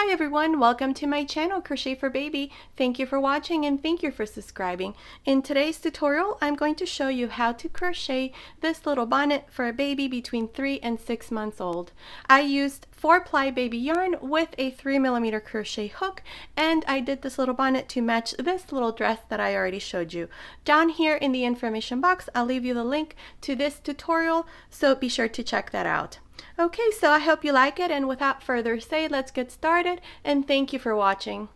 Hi everyone, welcome to my channel Crochet for Baby. Thank you for watching and thank you for subscribing. In today's tutorial, I'm going to show you how to crochet this little bonnet for a baby between 3 and 6 months old. I used 4-ply baby yarn with a 3mm crochet hook, and I did this little bonnet to match this little dress that I already showed you. Down here in the information box, I'll leave you the link to this tutorial, so be sure to check that out. Okay, so I hope you like it, and without further ado, let's get started, and thank you for watching.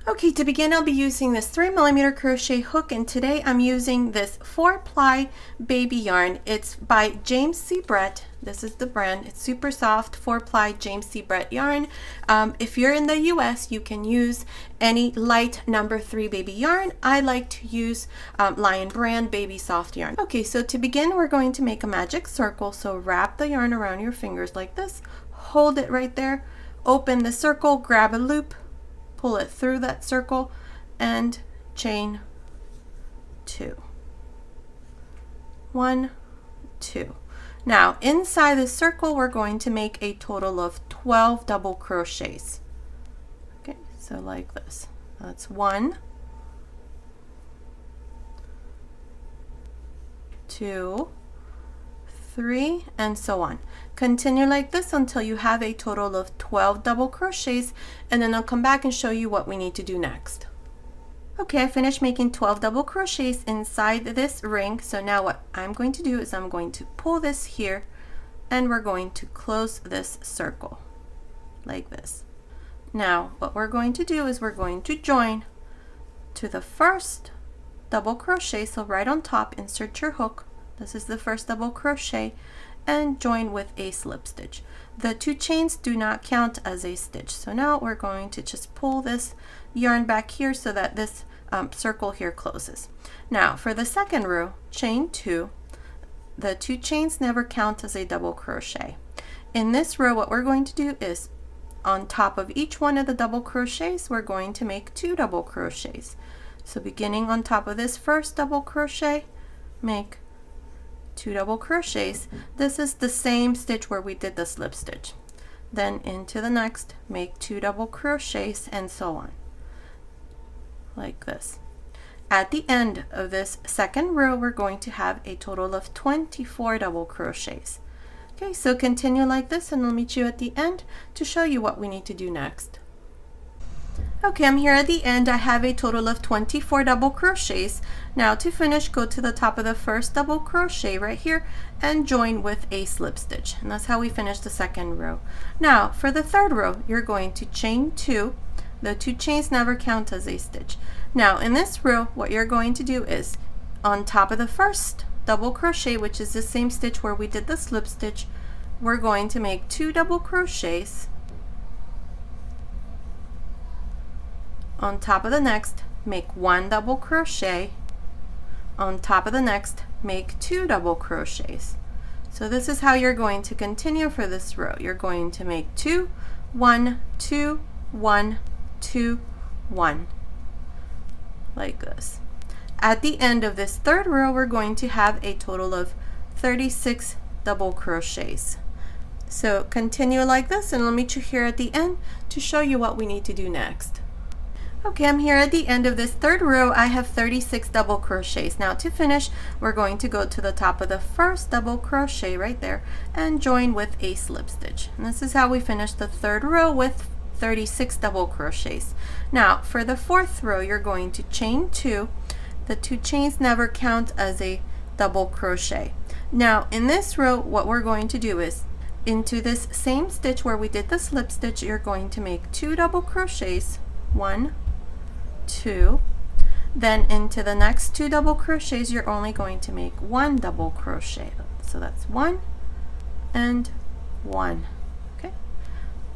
Okay, to begin, I'll be using this 3mm crochet hook, and today I'm using this 4-ply baby yarn. It's by James C. Brett. This is the brand. It's super soft 4-ply James C. Brett yarn. If you're in the US, you can use any light number 3 baby yarn. I like to use Lion Brand baby soft yarn. Okay, so to begin, we're going to make a magic circle. So wrap the yarn around your fingers like this. Hold it right there. Open the circle, grab a loop, pull it through that circle, and chain 2. 1, 2. Now inside the circle we're going to make a total of 12 double crochets. Okay, so like this. That's 1, 2, 3, and so on. Continue like this until you have a total of 12 double crochets, and then I'll come back and show you what we need to do next. Okay, I finished making 12 double crochets inside this ring. So now what I'm going to do is I'm going to pull this here, and we're going to close this circle like this. Now what we're going to do is we're going to join to the first double crochet. So right on top, insert your hook. This is the first double crochet, and join with a slip stitch. The 2 chains do not count as a stitch. So now we're going to just pull this yarn back here so that this circle here closes. Now for the second row, chain 2. The 2 chains never count as a double crochet. In this row, what we're going to do is on top of each one of the double crochets, we're going to make 2 double crochets. So beginning on top of this first double crochet, make 2 double crochets. This is the same stitch where we did the slip stitch. Then into the next, make 2 double crochets, and so on, like this. At the end of this second row, we're going to have a total of 24 double crochets. Okay, so continue like this, and I'll meet you at the end to show you what we need to do next. Okay, I'm here at the end. I have a total of 24 double crochets. Now to finish, go to the top of the first double crochet right here and join with a slip stitch. And that's how we finish the second row. Now for the third row, you're going to chain 2. The 2 chains never count as a stitch. Now in this row, what you're going to do is on top of the first double crochet, which is the same stitch where we did the slip stitch, we're going to make 2 double crochets. On top of the next, make 1 double crochet. On top of the next, make 2 double crochets. So this is how you're going to continue for this row. You're going to make 2, 1, 2, 1, 2, 1, like this. At the end of this third row, we're going to have a total of 36 double crochets. So continue like this, and I'll meet you here at the end to show you what we need to do next. Okay, I'm here at the end of this third row. I have 36 double crochets. Now to finish, we're going to go to the top of the first double crochet right there and join with a slip stitch. And this is how we finish the third row with 36 double crochets. Now for the fourth row, you're going to chain 2. The 2 chains never count as a double crochet. Now in this row, what we're going to do is into this same stitch where we did the slip stitch, you're going to make 2 double crochets. 1, 2. Then into the next 2 double crochets, you're only going to make 1 double crochet. So that's 1 and 1. Okay,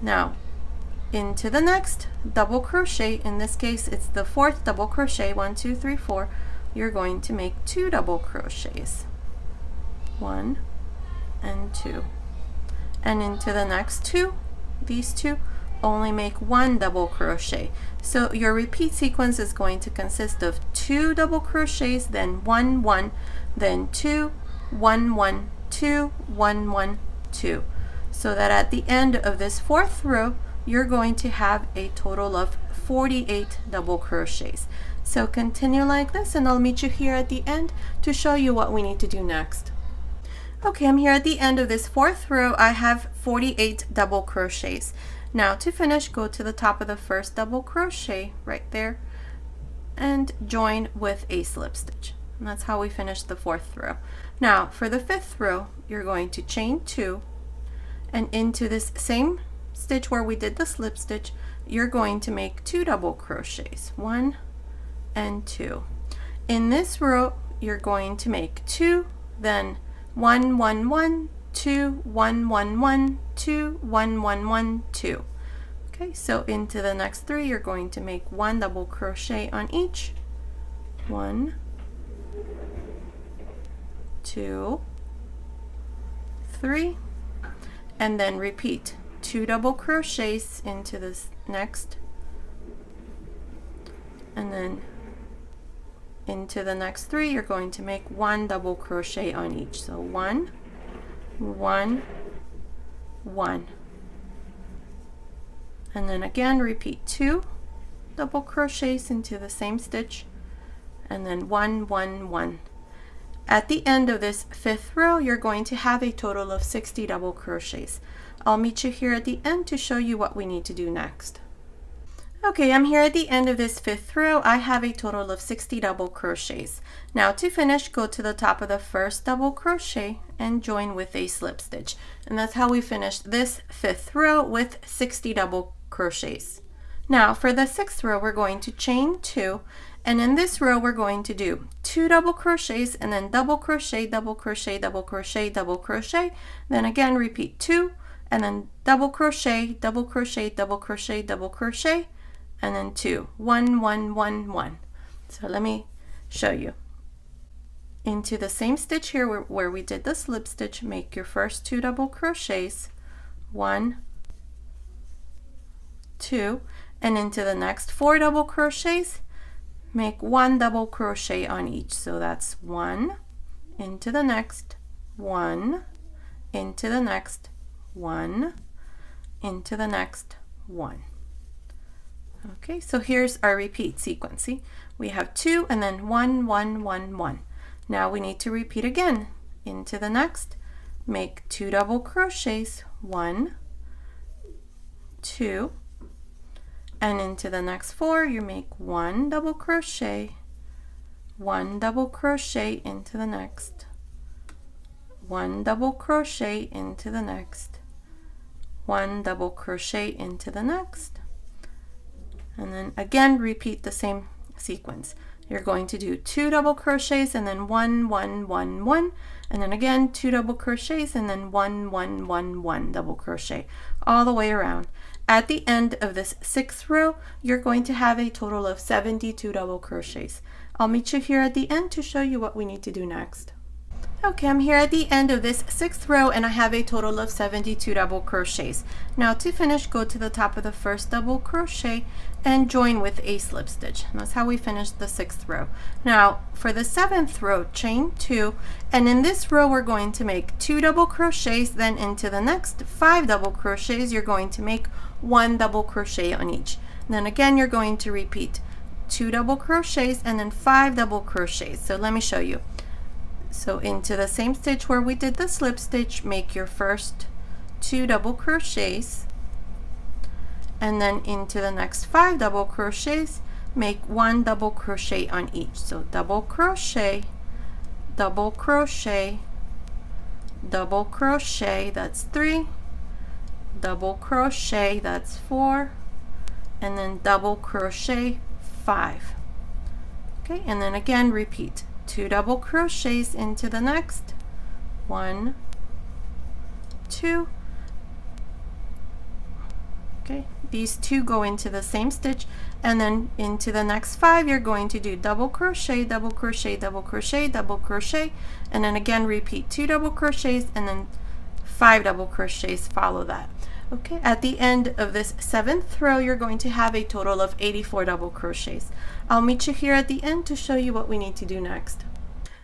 now into the next double crochet, in this case it's the 4th double crochet, 1, 2, 3, 4, you're going to make 2 double crochets. 1 and 2. And into the next 2, these 2, only make 1 double crochet. So your repeat sequence is going to consist of 2 double crochets, then 1, 1, then 2, 1, 1, 2, 1, 1, 2. So that at the end of this fourth row, you're going to have a total of 48 double crochets. So continue like this, and I'll meet you here at the end to show you what we need to do next. Okay, I'm here at the end of this fourth row. I have 48 double crochets. Now to finish, go to the top of the first double crochet right there and join with a slip stitch. And that's how we finish the fourth row. Now for the fifth row, you're going to chain 2, and into this same stitch where we did the slip stitch, you're going to make 2 double crochets, 1 and 2. In this row, you're going to make 2, then 1 1 1, 2 1 1 1, 2 1 1 1, 2. Okay, so into the next 3, you're going to make 1 double crochet on each. 1, 2, 3, and then repeat 2 double crochets into this next, and then into the next 3, you're going to make 1 double crochet on each. So 1 1 1, and then again repeat 2 double crochets into the same stitch, and then 1 1 1. At the end of this fifth row, you're going to have a total of 60 double crochets. I'll meet you here at the end to show you what we need to do next. Okay, I'm here at the end of this fifth row. I have a total of 60 double crochets. Now to finish, go to the top of the first double crochet and join with a slip stitch. And that's how we finished this fifth row with 60 double crochets. Now for the sixth row, we're going to chain 2, and in this row we're going to do 2 double crochets and then double crochet, double crochet, double crochet, double crochet, then again repeat 2, and then double crochet, double crochet, double crochet, double crochet, and then 2 1 1 1 1. So let me show you. Into the same stitch here where we did the slip stitch, make your first 2 double crochets, 1 2, and into the next 4 double crochets, make 1 double crochet on each. So that's 1 into the next, 1 into the next, 1 into the next, 1. Okay, so here's our repeat sequence. See, we have 2 and then 1 1 1 1. Now we need to repeat again. Into the next, make 2 double crochets, 1 2, and into the next 4 you make 1 double crochet, 1 double crochet into the next, 1 double crochet into the next, 1 double crochet into the next, and then again repeat the same sequence. You're going to do 2 double crochets and then 1 1 1 1, and then again 2 double crochets and then 1 1 1 1 double crochet all the way around. At the end of this sixth row, you're going to have a total of 72 double crochets. I'll meet you here at the end to show you what we need to do next. Okay, I'm here at the end of this sixth row and I have a total of 72 double crochets. Now to finish, go to the top of the first double crochet and join with a slip stitch. And that's how we finished the sixth row. Now for the seventh row, chain 2, and in this row we're going to make 2 double crochets, then into the next 5 double crochets you're going to make 1 double crochet on each. And then again you're going to repeat 2 double crochets and then 5 double crochets. So let me show you. So into the same stitch where we did the slip stitch, make your first 2 double crochets, and then into the next 5 double crochets, make 1 double crochet on each. So double crochet, double crochet, double crochet, that's 3, double crochet, that's 4, and then double crochet, 5. Okay, and then again repeat 2 double crochets into the next, 1 2. Okay, these 2 go into the same stitch, and then into the next 5 you're going to do double crochet, double crochet, double crochet, double crochet, and then again repeat 2 double crochets and then 5 double crochets follow that. Okay, at the end of this seventh row you're going to have a total of 84 double crochets. I'll meet you here at the end to show you what we need to do next.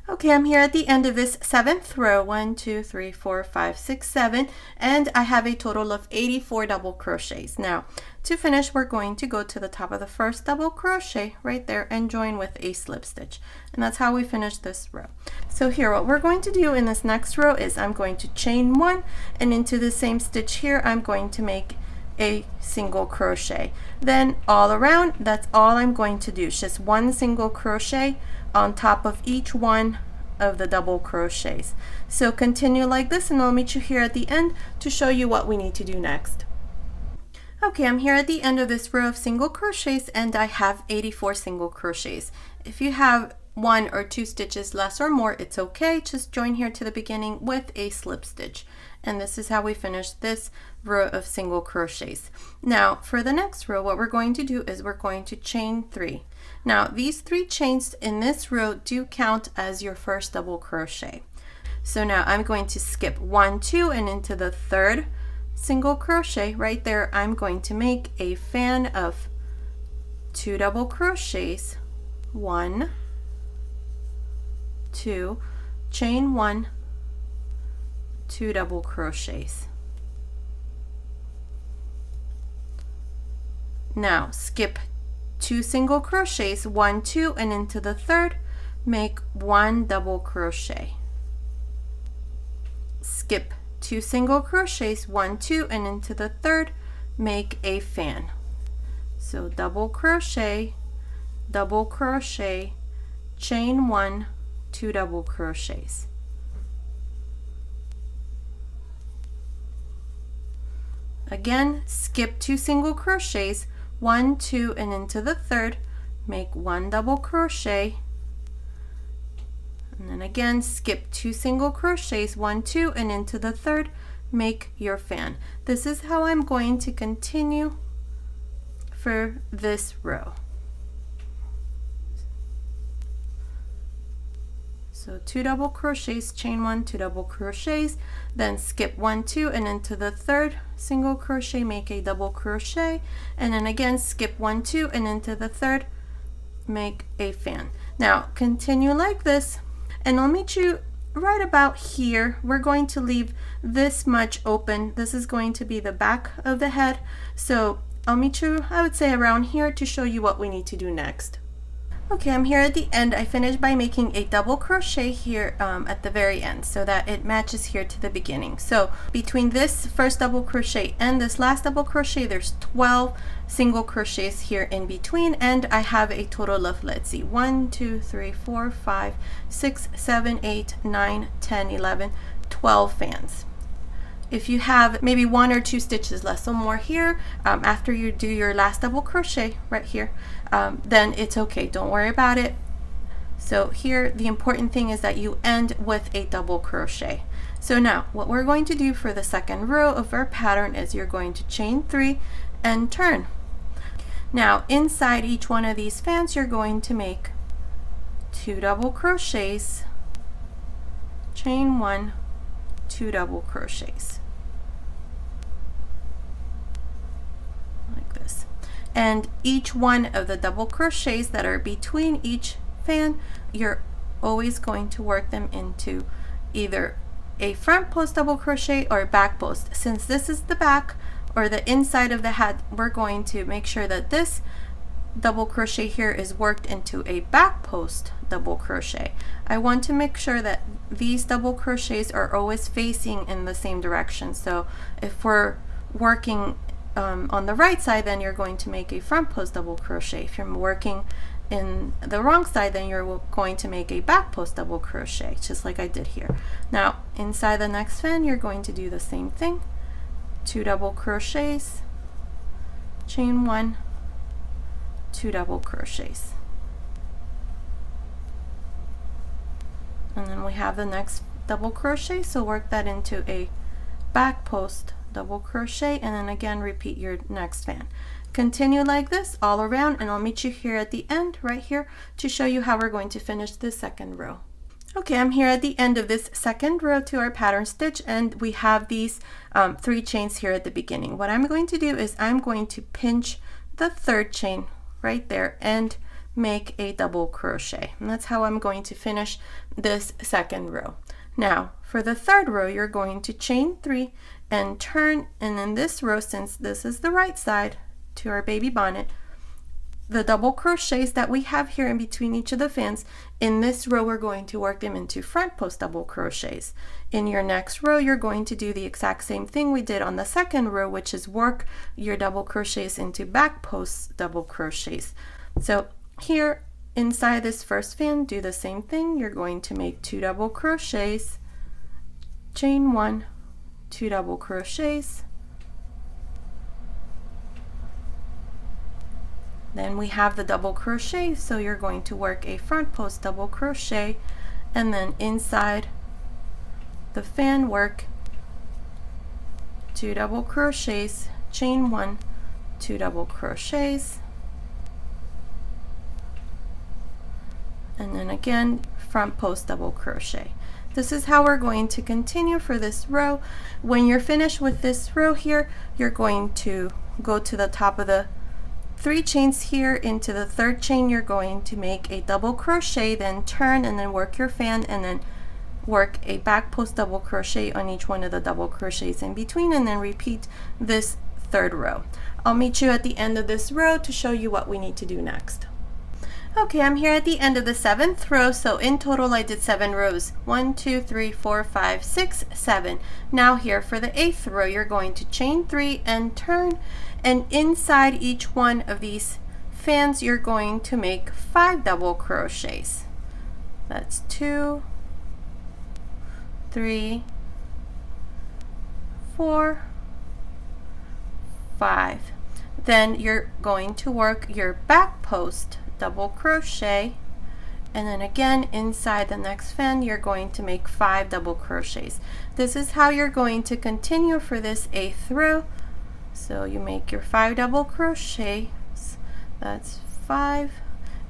Okay, I'm here at the end of this 7th row. 1, 2, 3, 4, 5, 6, 7, and I have a total of 84 double crochets. Now, to finish, we're going to go to the top of the first double crochet right there and join with a slip stitch. And that's how we finish this row. So here, what we're going to do in this next row is I'm going to chain 1, and into the same stitch here, I'm going to make a single crochet. Then all around, that's all I'm going to do. It's just 1 single crochet on top of each one of the double crochets. So continue like this, and I'll meet you here at the end to show you what we need to do next. Okay, I'm here at the end of this row of single crochets, and I have 84 single crochets. If you have 1 or 2 stitches less or more, it's okay. Just join here to the beginning with a slip stitch. And this is how we finish this row of single crochets. Now, for the next row, what we're going to do is we're going to chain 3. Now, these 3 chains in this row do count as your first double crochet. So now I'm going to skip 1, 2, and into the 3rd single crochet right there, I'm going to make a fan of 2 double crochets, 1, 2, chain 1, 2 double crochets. Now skip 2 single crochets, 1, 2, and into the 3rd, make 1 double crochet. Skip 2 single crochets, 1, 2, and into the 3rd, make a fan. So double crochet, chain 1, 2 double crochets. Again, skip 2 single crochets, 1, 2, and into the 3rd, make 1 double crochet, and then again skip 2 single crochets, 1, 2, and into the 3rd, make your fan. This is how I'm going to continue for this row. So 2 double crochets, chain 1, 2 double crochets, then skip 1, 2, and into the 3rd single crochet, make a double crochet, and then again skip 1, 2, and into the 3rd, make a fan. Now continue like this, and I'll meet you right about here. We're going to leave this much open. This is going to be the back of the head, so I'll meet you, I would say, around here to show you what we need to do next. Okay, I'm here at the end. I finished by making a double crochet here at the very end so that it matches here to the beginning. So between this first double crochet and this last double crochet, there's 12 single crochets here in between, and I have a total of, let's see, 1, 2, 3, 4, 5, 6, 7, 8, 9, 10, 11, 12 fans. If you have maybe 1 or 2 stitches less or more here, after you do your last double crochet right here, then it's okay, don't worry about it. So here the important thing is that you end with a double crochet. So now what we're going to do for the second row of our pattern is you're going to chain 3 and turn. Now inside each one of these fans, you're going to make 2 double crochets, chain 1, 2 double crochets like this, and each one of the double crochets that are between each fan, you're always going to work them into either a front post double crochet or a back post. Since this is the back or the inside of the hat, we're going to make sure that this double crochet here is worked into a back post double crochet. I want to make sure that these double crochets are always facing in the same direction. So if we're working on the right side, then you're going to make a front post double crochet. If you're working in the wrong side, then you're going to make a back post double crochet, just like I did here. Now inside the next fan, you're going to do the same thing, 2 double crochets, chain 1, 2 double crochets, and then we have the next double crochet, so work that into a back post double crochet, and then again repeat your next fan. Continue like this all around, and I'll meet you here at the end right here to show you how we're going to finish the second row. Okay, I'm here at the end of this second row to our pattern stitch, and we have these 3 chains here at the beginning. What I'm going to do is I'm going to pinch the 3rd chain right there and make a double crochet. And that's how I'm going to finish this second row. Now for the third row, you're going to chain 3 and turn, and in this row, since this is the right side to our baby bonnet, the double crochets that we have here in between each of the fans, in this row we're going to work them into front post double crochets. In your next row, you're going to do the exact same thing we did on the second row, which is work your double crochets into back post double crochets. So here inside this first fan, do the same thing. You're going to make 2 double crochets, chain 1, 2 double crochets. Then we have the double crochet, so you're going to work a front post double crochet, and then inside the fan work 2 double crochets, chain 1, 2 double crochets, and then again front post double crochet. This is how we're going to continue for this row. When you're finished with this row here, you're going to go to the top of the 3 chains here. Into the third chain, you're going to make a double crochet, then turn and then work your fan, and then work a back post double crochet on each one of the double crochets in between, and then repeat this third row. I'll meet you at the end of this row to show you what we need to do next. Okay, I'm here at the end of the 7th row, so in total I did 7 rows. 1, 2, 3, 4, 5, 6, 7. Now here for the 8th row, you're going to chain 3 and turn, and inside each one of these fans you're going to make 5 double crochets. That's 2, 3, 4, 5. Then you're going to work your back post double crochet, and then again inside the next fan you're going to make 5 double crochets. This is how you're going to continue for this 8th row. So you make your 5 double crochets, that's 5,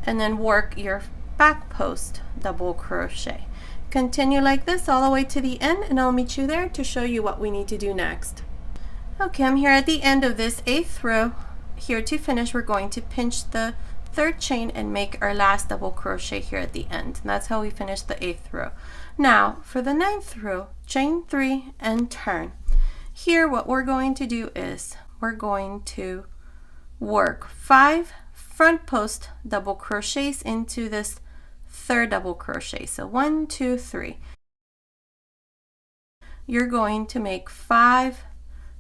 and then work your back post double crochet. Continue like this all the way to the end, and I'll meet you there to show you what we need to do next. Okay, I'm here at the end of this 8th row. Here to finish, we're going to pinch the 3rd chain and make our last double crochet here at the end. And that's how we finish the 8th row. Now for the 9th row, chain 3 and turn. Here what we're going to do is we're going to work 5 front post double crochets into this 3rd double crochet. So 1, 2, 3. You're going to make 5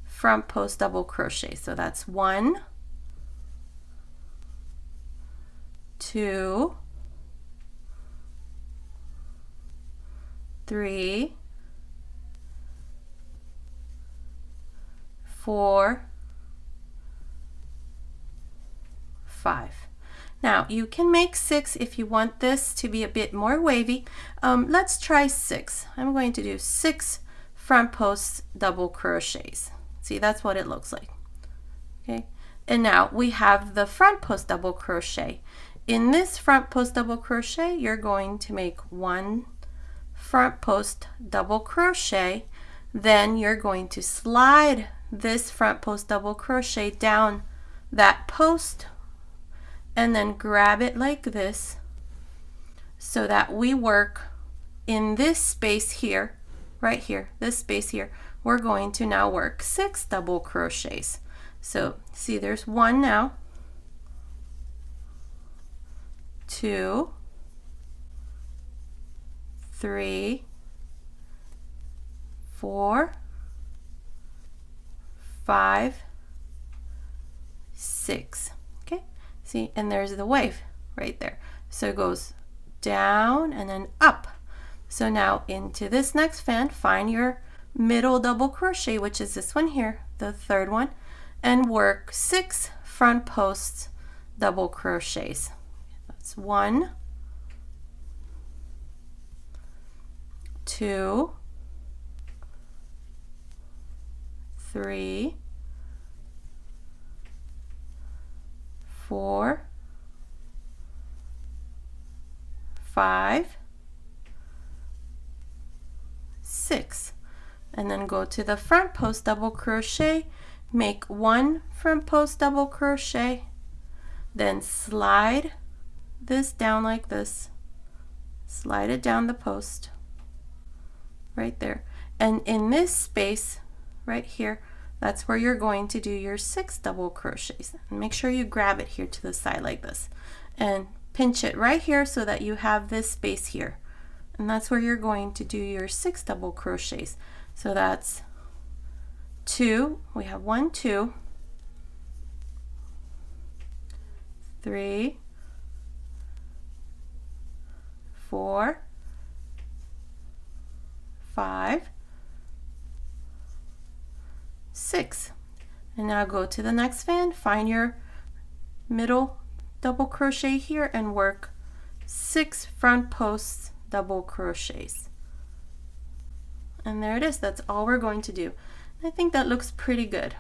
front post double crochets. So that's 1, 2, 3, 4, 5. Now you can make 6 if you want this to be a bit more wavy. Let's try 6. I'm going to do 6 front post double crochets. See, that's what it looks like. Okay, and now we have the front post double crochet. In this front post double crochet, you're going to make 1 front post double crochet, then you're going to slide this front post double crochet down that post and then grab it like this, so that we work in this space here, right here, this space here. We're going to now work 6 double crochets. So see, there's 1 now, 2, 3, 4, 5, 6. Okay, see, and there's the wave right there. So it goes down and then up. So now into this next fan, find your middle double crochet, which is this one here, the 3rd one, and work 6 front posts double crochets. That's 1, 2, 3, 4, 5, 6, and then go to the front post double crochet, make 1 front post double crochet, then slide this down like this, slide it down the post right there, and in this space right here, that's where you're going to do your 6 double crochets. Make sure you grab it here to the side like this and pinch it right here so that you have this space here, and that's where you're going to do your 6 double crochets. So that's 2, we have 1, 2, 3, 4, 5, 6. And now go to the next fan, find your middle double crochet here and work 6 front posts double crochets. And there it is. That's all we're going to do. I think that looks pretty good.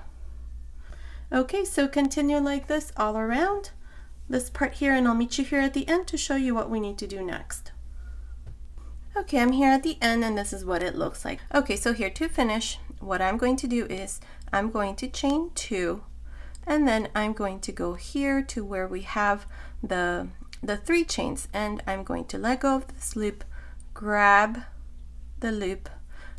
Okay, so continue like this all around this part here, and I'll meet you here at the end to show you what we need to do next. Okay, I'm here at the end and this is what it looks like. Okay, so here to finish, what I'm going to do is I'm going to chain 2, and then I'm going to go here to where we have the 3 chains, and I'm going to let go of this loop, grab the loop,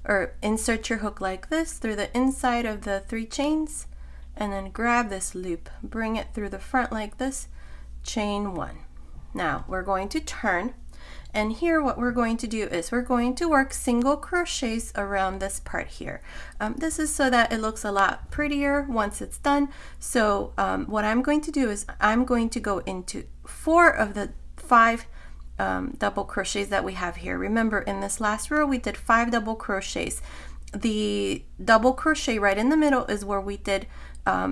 or insert your hook like this through the inside of the 3 chains, and then grab this loop, bring it through the front like this, chain 1. Now we're going to turn, and here what we're going to do is we're going to work single crochets around this part here. This is so that it looks a lot prettier once it's done. So what I'm going to do is I'm going to go into 4 of the 5 double crochets that we have here. Remember, in this last row we did 5 double crochets. The double crochet right in the middle is where we did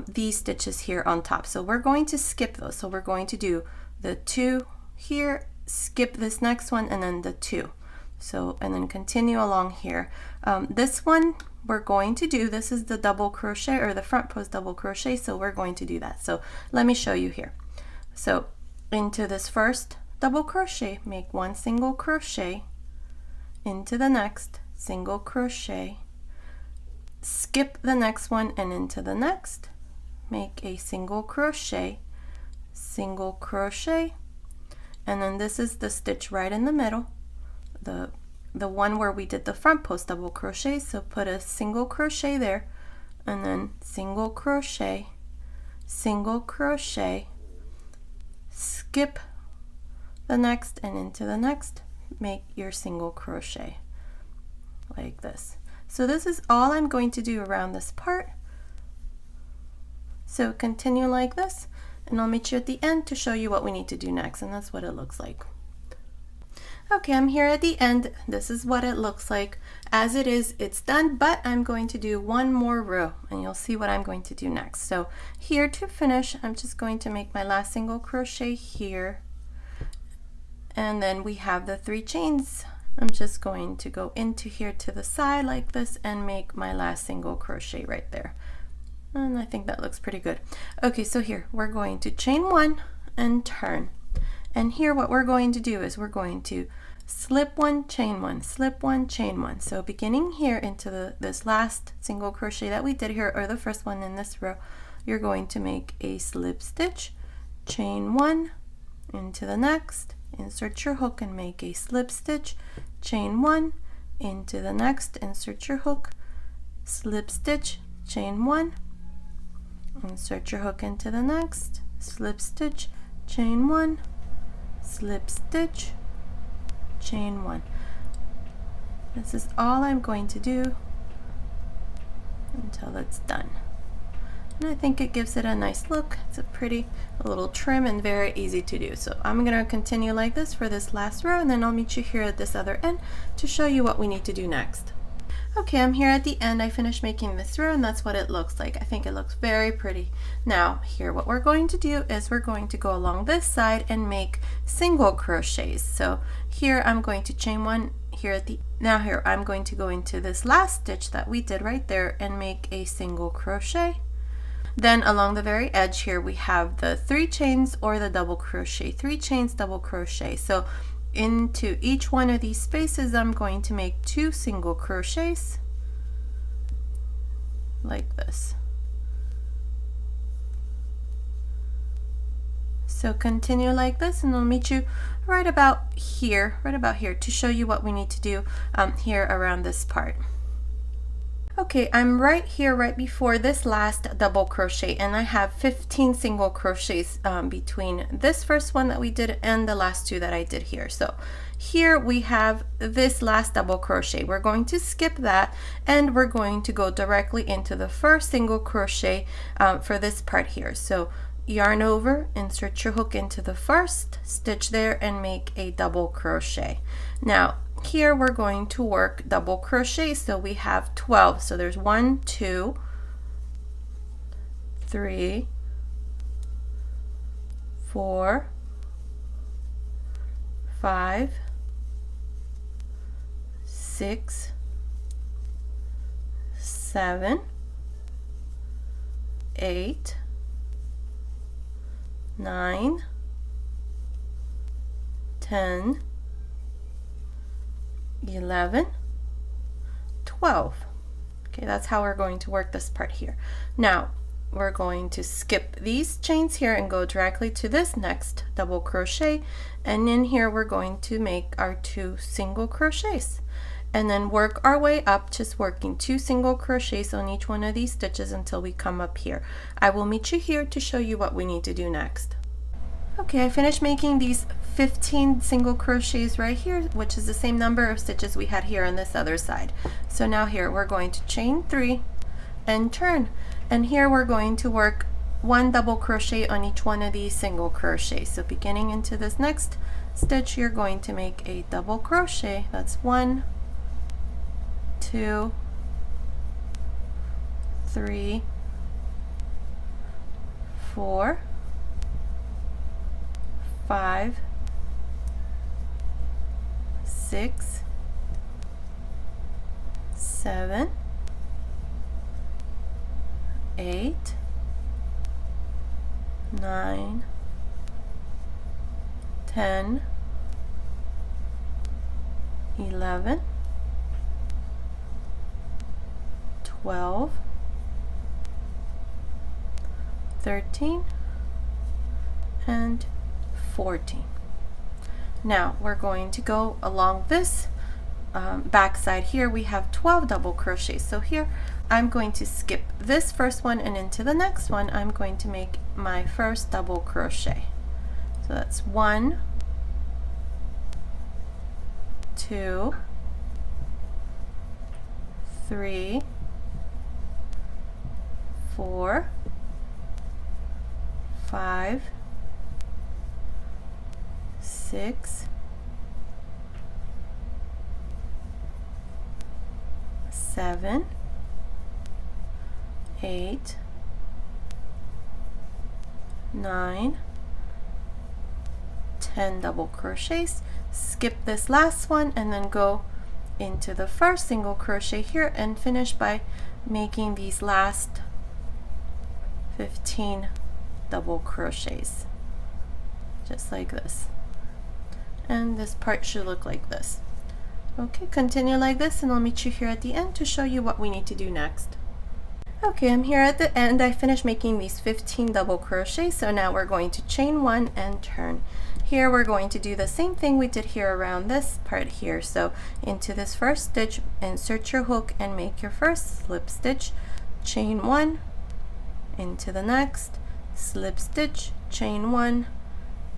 these stitches here on top. So we're going to skip those. So we're going to do the 2 here, skip this next one, and then the 2. So, and then continue along here. This one we're going to do, this is the double crochet or the front post double crochet, so we're going to do that. So let me show you here. So into this first double crochet, make 1 single crochet, into the next single crochet, skip the next one, and into the next make a single crochet, single crochet, and then this is the stitch right in the middle, the one where we did the front post double crochet. So put a single crochet there, and then single crochet, single crochet, skip the next, and into the next make your single crochet like this. So this is all I'm going to do around this part. So continue like this, and I'll meet you at the end to show you what we need to do next, and that's what it looks like. Okay, I'm here at the end. This is what it looks like. As it is, it's done, but I'm going to do 1 more row, and you'll see what I'm going to do next. So here to finish, I'm just going to make my last single crochet here, and then we have the 3 chains. I'm just going to go into here to the side like this and make my last single crochet right there. And I think that looks pretty good. Okay, so here we're going to chain 1 and turn. And here what we're going to do is we're going to slip 1, chain 1, slip 1, chain 1. So beginning here into this last single crochet that we did here, or the first one in this row, you're going to make a slip stitch, chain 1, into the next, insert your hook and make a slip stitch, chain 1, into the next, insert your hook, slip stitch, chain 1, insert your hook into the next, slip stitch, chain 1, slip stitch, chain 1. This is all I'm going to do until it's done. And I think it gives it a nice look. It's a pretty little trim and very easy to do. So I'm going to continue like this for this last row, and then I'll meet you here at this other end to show you what we need to do next. Okay, I'm here at the end. I finished making this row, and that's what it looks like. I think it looks very pretty. Now here what we're going to do is we're going to go along this side and make single crochets. So here I'm going to chain 1 here at the, now here I'm going to go into this last stitch that we did right there and make a single crochet. Then along the very edge here we have the 3 chains or the double crochet, 3 chains, double crochet. So into each one of these spaces I'm going to make 2 single crochets like this. So continue like this, and I'll meet you right about here to show you what we need to do here around this part. Okay, I'm right here right before this last double crochet, and I have 15 single crochets between this first one that we did and the last two that I did here. So here we have this last double crochet. We're going to skip that, and we're going to go directly into the first single crochet for this part here. So yarn over, insert your hook into the first stitch there, and make a double crochet. Now here we're going to work double crochet, so we have 12. So there's 1, 2, 3, 4, 5, 6, 7, 8, 9, 10, 11, 12. Okay, that's how we're going to work this part here. Now we're going to skip these chains here and go directly to this next double crochet, and in here we're going to make our 2 single crochets, and then work our way up, just working 2 single crochets on each one of these stitches until we come up here. I will meet you here to show you what we need to do next. Okay, I finished making these 15 single crochets right here, which is the same number of stitches we had here on this other side. So now here we're going to chain 3 and turn, and here we're going to work 1 double crochet on each one of these single crochets. So beginning into this next stitch, you're going to make a double crochet. That's 1, 2, 3, 4, 5, 6, 7, 8, 9, 10, 11, 12, 13, and 14. Now we're going to go along this back side here. We have 12 double crochets. So here I'm going to skip this first one, and into the next one I'm going to make my first double crochet. So that's 1, 2, 3, 4, 5, 6, 7, 8, 9, 10 double crochets. Skip this last one and then go into the first single crochet here and finish by making these last 15 double crochets, just like this. And this part should look like this. Okay, continue like this, and I'll meet you here at the end to show you what we need to do next. Okay, I'm here at the end. I finished making these 15 double crochets, so now we're going to chain 1 and turn. Here we're going to do the same thing we did here around this part here. So into this first stitch, insert your hook and make your first slip stitch, chain 1, into the next, slip stitch, chain 1,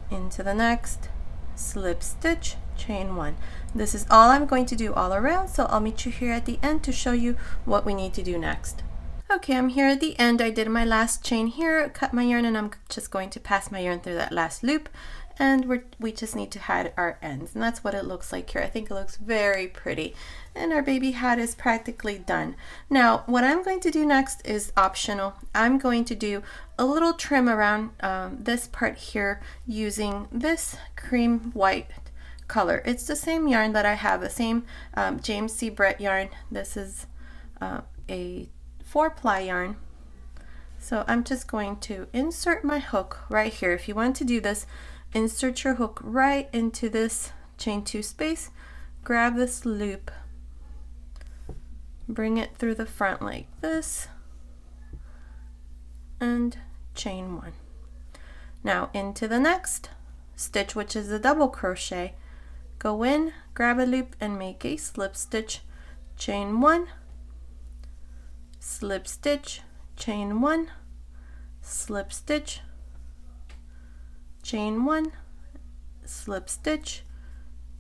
into the next, slip stitch, chain 1. This is all I'm going to do all around, so I'll meet you here at the end to show you what we need to do next. Okay, I'm here at the end. I did my last chain here, cut my yarn, and I'm just going to pass my yarn through that last loop, and we just need to hide our ends, and that's what it looks like here. I think it looks very pretty, and our baby hat is practically done. Now what I'm going to do next is optional. I'm going to do a little trim around this part here using this cream white color. It's the same yarn that I have, the same James C. Brett yarn. This is a 4-ply yarn. So I'm just going to insert my hook right here. If you want to do this, insert your hook right into this chain 2 space, grab this loop, bring it through the front like this, and chain 1. Now into the next stitch, which is a double crochet. Go in, grab a loop and make a slip stitch, chain 1, slip stitch, chain 1, slip stitch, chain 1, slip stitch,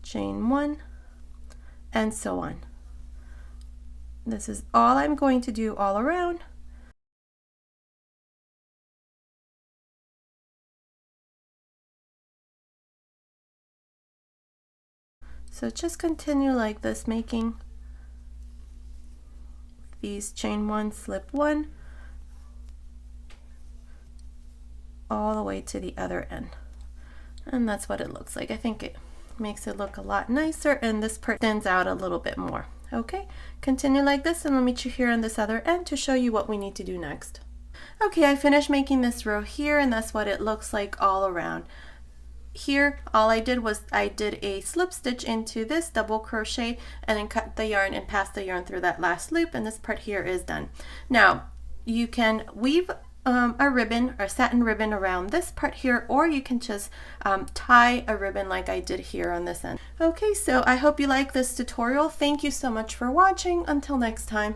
chain 1, and so on. This is all I'm going to do all around. So just continue like this, making these chain 1, slip 1, all the way to the other end. And that's what it looks like. I think it makes it look a lot nicer, and this part stands out a little bit more. Okay, continue like this, and I'll meet you here on this other end to show you what we need to do next. Okay, I finished making this row here, and that's what it looks like all around. Here, all I did was I did a slip stitch into this double crochet and then cut the yarn and pass the yarn through that last loop, and this part here is done. Now, you can weave a ribbon or satin ribbon around this part here, or you can just tie a ribbon like I did here on this end. Okay, so I hope you like this tutorial. Thank you so much for watching. Until next time.